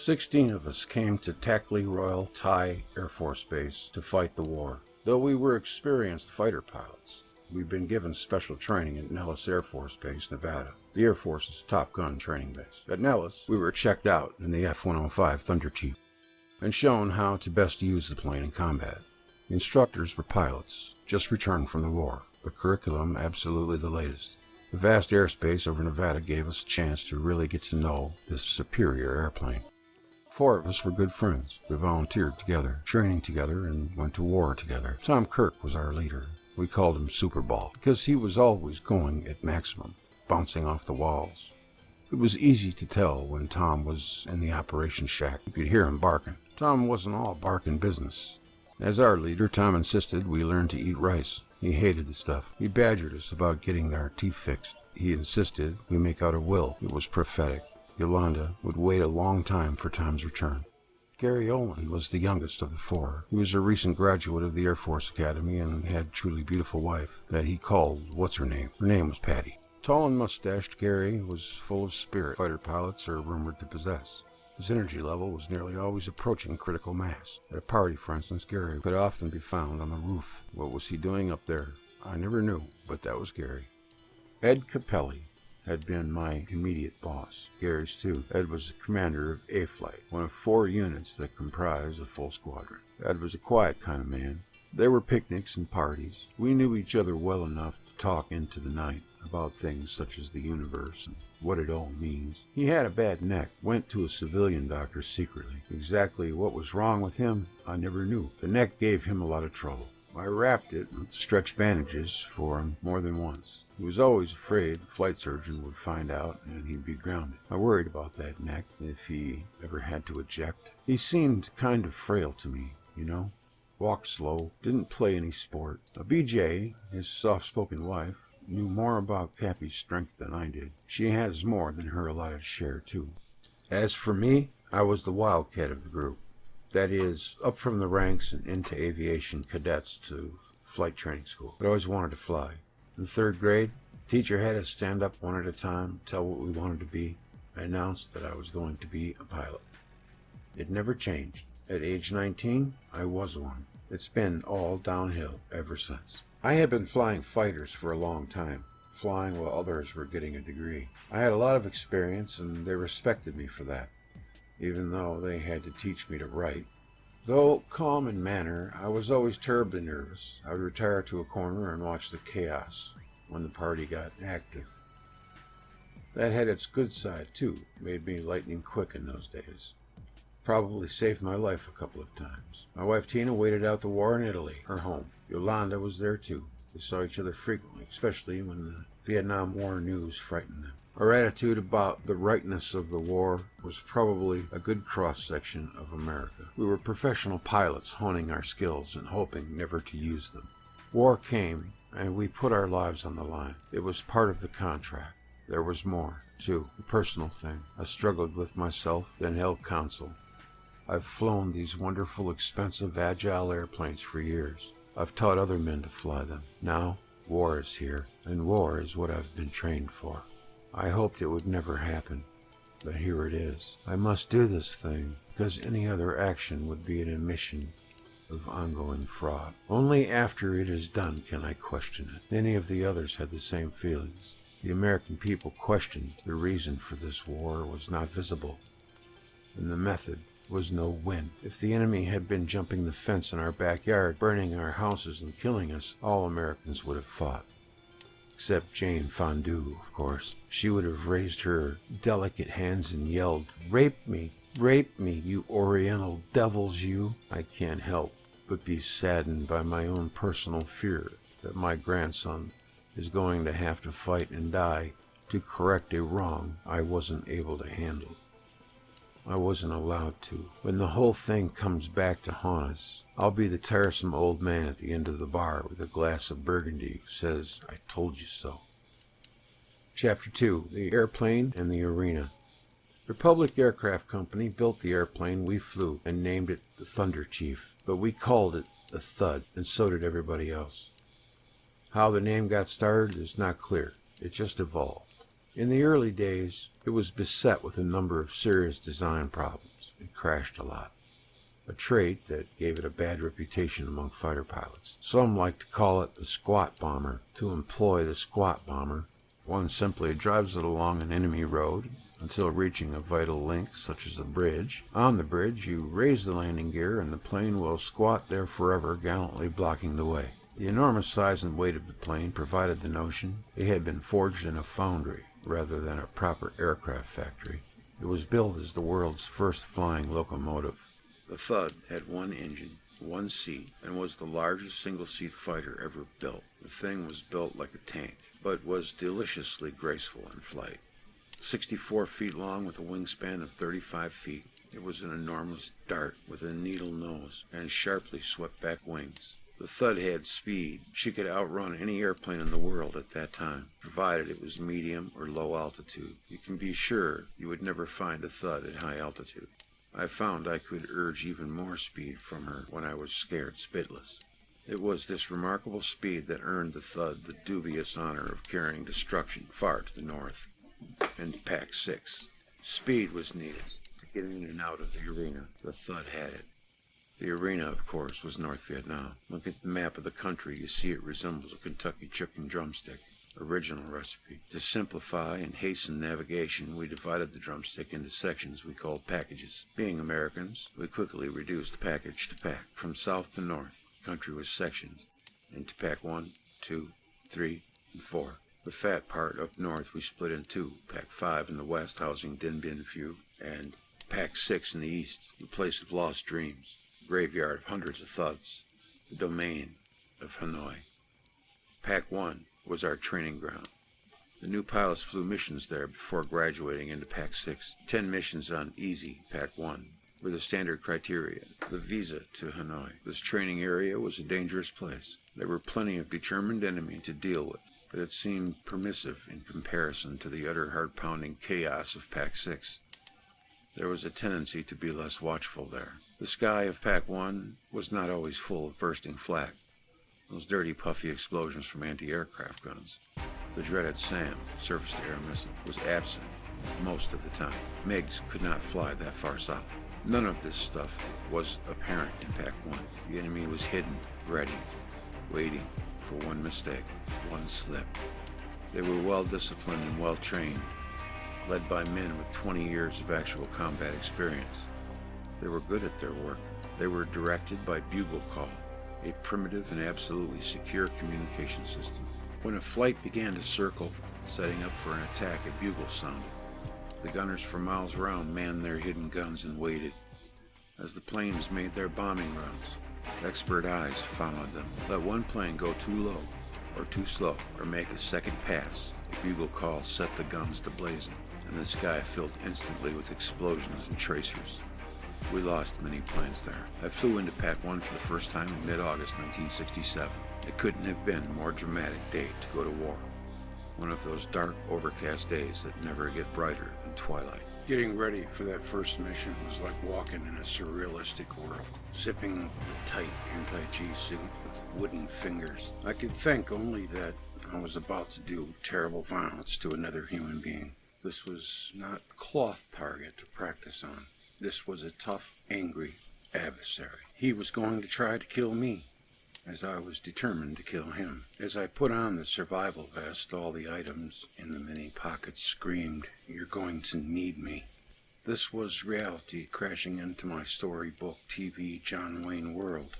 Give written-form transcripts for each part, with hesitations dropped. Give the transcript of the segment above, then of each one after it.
16 of us came to Tackley Royal Thai Air Force Base to fight the war. Though we were experienced fighter pilots, we'd been given special training at Nellis Air Force Base, Nevada, the Air Force's Top Gun training base. At Nellis, we were checked out in the F-105 Thunder Chief and shown how to best use the plane in combat. The instructors were pilots, just returned from the war, a curriculum absolutely the latest. The vast airspace over Nevada gave us a chance to really get to know this superior airplane. 4 of us were good friends. We volunteered together, training together, and went to war together. Tom Kirk was our leader. We called him Superball because he was always going at maximum, bouncing off the walls. It was easy to tell when Tom was in the operations shack. You could hear him barking. Tom wasn't all barking business. As our leader, Tom insisted we learn to eat rice. He hated the stuff. He badgered us about getting our teeth fixed. He insisted we make out a will. It was prophetic. Yolanda would wait a long time for Tom's return. Gary Olin was the youngest of the 4. He was a recent graduate of the Air Force Academy and had a truly beautiful wife that he called what's-her-name. Her name was Patty. Tall and mustached, Gary was full of spirit fighter pilots are rumored to possess. His energy level was nearly always approaching critical mass. At a party, for instance, Gary could often be found on the roof. What was he doing up there? I never knew, but that was Gary. Ed Capelli had been my immediate boss. Gary's too. Ed was the commander of A-Flight, one of 4 units that comprised a full squadron. Ed was a quiet kind of man. There were picnics and parties. We knew each other well enough to talk into the night about things such as the universe and what it all means. He had a bad neck, went to a civilian doctor secretly. Exactly what was wrong with him, I never knew. The neck gave him a lot of trouble. I wrapped it with stretch bandages for him more than once. He was always afraid the flight surgeon would find out and he'd be grounded. I worried about that neck if he ever had to eject. He seemed kind of frail to me, you know. Walked slow, didn't play any sport. BJ, his soft-spoken wife, knew more about Cappy's strength than I did. She has more than her allotted share, too. As for me, I was the wildcat of the group. That is, up from the ranks and into aviation cadets to flight training school. But I always wanted to fly. In 3rd grade, the teacher had us stand up one at a time, tell what we wanted to be. I announced that I was going to be a pilot. It never changed. At age 19, I was one. It's been all downhill ever since. I had been flying fighters for a long time, flying while others were getting a degree. I had a lot of experience, and they respected me for that, even though they had to teach me to write. Though calm in manner, I was always terribly nervous. I would retire to a corner and watch the chaos when the party got active. That had its good side, too. Made me lightning quick in those days. Probably saved my life a couple of times. My wife Tina waited out the war in Italy, her home. Yolanda was there, too. They saw each other frequently, especially when the Vietnam War news frightened them. Our attitude about the rightness of the war was probably a good cross-section of America. We were professional pilots honing our skills and hoping never to use them. War came, and we put our lives on the line. It was part of the contract. There was more, too, a personal thing. I struggled with myself, then held counsel. I've flown these wonderful, expensive, agile airplanes for years. I've taught other men to fly them. Now, war is here, and war is what I've been trained for. I hoped it would never happen, but here it is. I must do this thing, because any other action would be an admission of ongoing fraud. Only after it is done can I question it. Many of the others had the same feelings. The American people questioned the reason for this war was not visible, and the method was no win. If the enemy had been jumping the fence in our backyard, burning our houses and killing us, all Americans would have fought. Except Jane Fondue, of course. She would have raised her delicate hands and yelled, "Rape me! Rape me, you Oriental devils, you!" I can't help but be saddened by my own personal fear that my grandson is going to have to fight and die to correct a wrong I wasn't able to handle. I wasn't allowed to. When the whole thing comes back to haunt us, I'll be the tiresome old man at the end of the bar with a glass of Burgundy who says, "I told you so." Chapter 2. The Airplane and the Arena. Republic Aircraft Company built the airplane we flew and named it the Thunder Chief, but we called it the Thud, and so did everybody else. How the name got started is not clear. It just evolved. In the early days, it was beset with a number of serious design problems. it crashed a lot. A trait that gave it a bad reputation among fighter pilots. Some like to call it the squat bomber. To employ the squat bomber, one simply drives it along an enemy road until reaching a vital link, such as a bridge. On the bridge, you raise the landing gear and the plane will squat there forever, gallantly blocking the way. The enormous size and weight of the plane provided the notion it had been forged in a foundry rather than a proper aircraft factory. It was built as the world's first flying locomotive. The Thud had one engine, one seat, and was the largest single-seat fighter ever built. The thing was built like a tank, but was deliciously graceful in flight. 64 feet long with a wingspan of 35 feet, it was an enormous dart with a needle nose and sharply swept-back wings. The Thud had speed. She could outrun any airplane in the world at that time, provided it was medium or low altitude. You can be sure you would never find a Thud at high altitude. I found I could urge even more speed from her when I was scared spitless. It was this remarkable speed that earned the Thud the dubious honor of carrying destruction far to the north and Pac 6. Speed was needed to get in and out of the arena. The Thud had it. The arena, of course, was North Vietnam. Look at the map of the country. You see it resembles a Kentucky chicken drumstick. Original recipe. To simplify and hasten navigation, we divided the drumstick into sections we called packages. Being Americans, we quickly reduced package to pack. From south to north, the country was sectioned into Pack 1, 2, 3, and 4. The fat part up north we split in two. Pack 5 in the west, housing Dien Bien Phu, and Pack 6 in the east, the place of lost dreams, graveyard of hundreds of thuds, the Domain of Hanoi. Pack 1 was our training ground. The new pilots flew missions there before graduating into Pack 6. 10 missions on Easy, Pack 1, were the standard criteria. The visa to Hanoi. This training area was a dangerous place. There were plenty of determined enemy to deal with, but it seemed permissive in comparison to the utter heart-pounding chaos of Pack 6. There was a tendency to be less watchful there. The sky of Pack 1 was not always full of bursting flak. Those dirty, puffy explosions from anti-aircraft guns. The dreaded SAM, surface-to-air missile, was absent most of the time. MiGs could not fly that far south. None of this stuff was apparent in Pack 1. The enemy was hidden, ready, waiting for one mistake, one slip. They were well-disciplined and well-trained, led by men with 20 years of actual combat experience. They were good at their work. They were directed by bugle call, a primitive and absolutely secure communication system. When a flight began to circle, setting up for an attack, a bugle sounded. The gunners for miles around manned their hidden guns and waited. As the planes made their bombing runs, expert eyes followed them. Let one plane go too low or too slow or make a second pass. A bugle call set the guns to blazing, and the sky filled instantly with explosions and tracers. We lost many planes there. I flew into Pack 1 for the first time in mid-August 1967. It couldn't have been a more dramatic day to go to war. One of those dark, overcast days that never get brighter than twilight. Getting ready for that first mission was like walking in a surrealistic world, zipping the tight anti-G suit with wooden fingers. I could think only that I was about to do terrible violence to another human being. This was not a cloth target to practice on. This was a tough, angry adversary. He was going to try to kill me, as I was determined to kill him. As I put on the survival vest, all the items in the many pockets screamed, "You're going to need me." This was reality crashing into my storybook TV John Wayne world.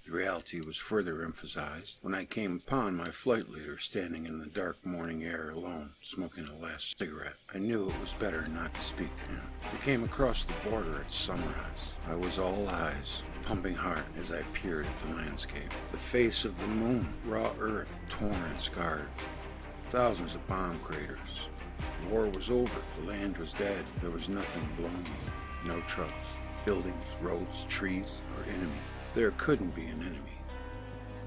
The reality was further emphasized when I came upon my flight leader standing in the dark morning air alone, smoking a last cigarette. I knew it was better not to speak to him. We came across the border at sunrise. I was all eyes, pumping hard as I peered at the landscape. The face of the moon, raw earth, torn and scarred. Thousands of bomb craters. The war was over. The land was dead. There was nothing below me. No trucks, buildings, roads, trees, or enemy. There couldn't be an enemy.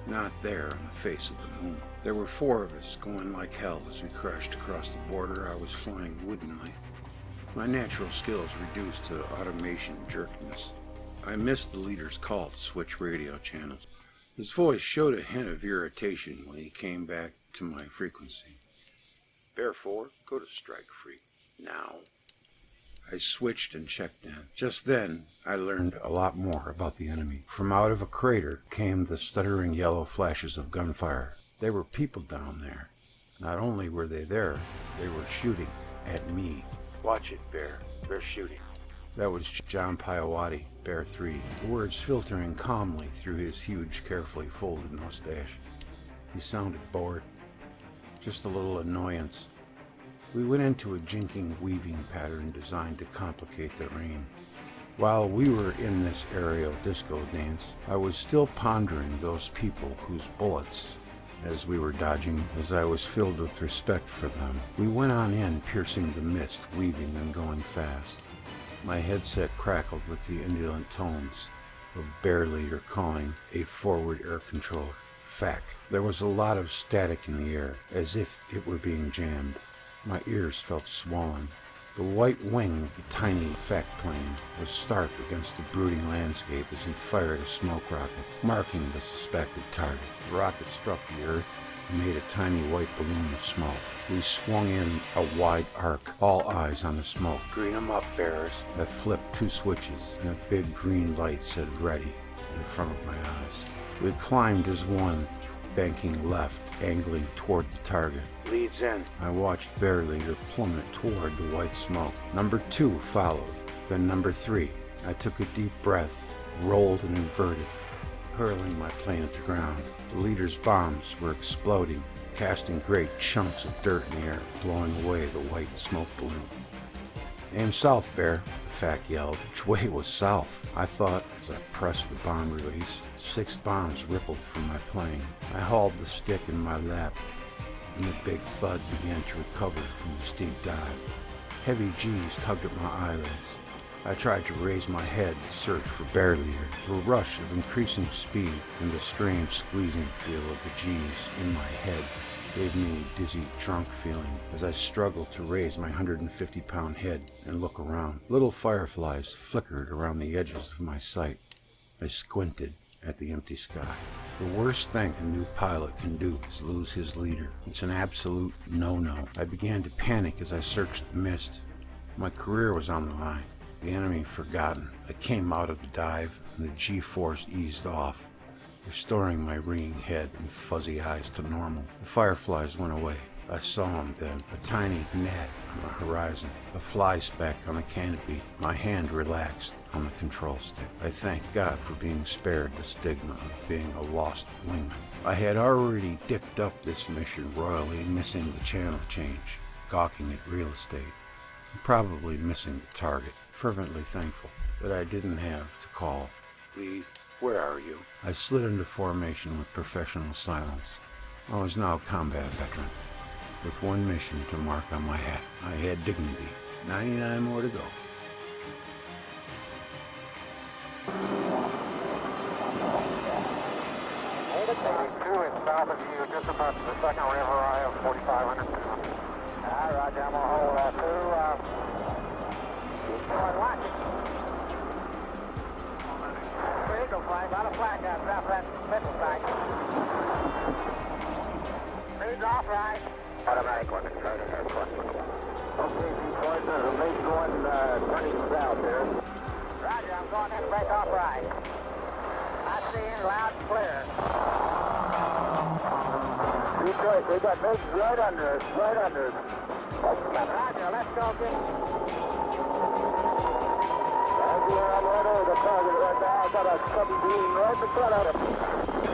Not there on the face of the moon. There were 4 of us going like hell as we crashed across the border. I was flying woodenly. My natural skills reduced to automation jerkiness. I missed the leader's call to switch radio channels. His voice showed a hint of irritation when he came back to my frequency. "Bear 4, go to strike free. Now." I switched and checked in. Just then, I learned a lot more about the enemy. From out of a crater came the stuttering yellow flashes of gunfire. There were people down there. Not only were they there, they were shooting at me. Watch it, Bear. They're shooting. That was John Piawati, Bear 3, words filtering calmly through his huge, carefully folded mustache. He sounded bored. Just a little annoyance. We went into a jinking, weaving pattern designed to complicate the rain. While we were in this aerial disco dance, I was still pondering those people whose bullets, as we were dodging, as I was filled with respect for them. We went on in, piercing the mist, weaving and going fast. My headset crackled with the indolent tones of Bear Leader calling a forward air controller. Fact. There was a lot of static in the air, as if it were being jammed. My ears felt swollen. The white wing of the tiny FAC plane was stark against the brooding landscape as he fired a smoke rocket, marking the suspected target. The rocket struck the earth and made a tiny white balloon of smoke. We swung in a wide arc, all eyes on the smoke. Green 'em up, Bears. I flipped 2 switches, and a big green light said ready in front of my eyes. We climbed as one, banking left, angling toward the target. Leads in. I watched Bear Leader plummet toward the white smoke. Number 2 followed, then number 3. I took a deep breath, rolled and inverted, hurling my plane at the ground. The leader's bombs were exploding, casting great chunks of dirt in the air, blowing away the white smoke balloon. Aim south, Bear, the FAC yelled. Which way was south? I thought as I pressed the bomb release. 6 bombs rippled from my plane. I hauled the stick in my lap, and the big thud began to recover from the steep dive. Heavy G's tugged at my eyelids. I tried to raise my head to search for Bear Leader. The rush of increasing speed and the strange squeezing feel of the G's in my head gave me a dizzy, drunk feeling as I struggled to raise my 150-pound head and look around. Little fireflies flickered around the edges of my sight. I squinted at the empty sky. The worst thing a new pilot can do is lose his leader. It's an absolute no-no. I began to panic as I searched the mist. My career was on the line. The enemy forgotten. I came out of the dive and the G-force eased off, restoring my ringing head and fuzzy eyes to normal. The fireflies went away. I saw them then, a tiny gnat on the horizon, a fly speck on the canopy. My hand relaxed on the control stick. I thanked God for being spared the stigma of being a lost wingman. I had already dicked up this mission royally, missing the channel change, gawking at real estate, and probably missing the target. Fervently thankful that I didn't have to call. Please, where are you? I slid into formation with professional silence. I was now a combat veteran, with one mission to mark on my hat. I had dignity. 99 more to go. Two is south of you, just above the second river eye of 4,500. Roger, I'm going to hold that too. Watch it. Eagle flag, a lot of flag guys drop that missile flag. Speed's off right. Automatic one, controller, airport. Okay, Detroit, there's a big one turning south there. Roger, I'm going in, break off right. I see you loud and clear. Detroit, they got big right under us, right under us. Roger, let's go get... I'm right over the target right now. I got a 17 right in front of him.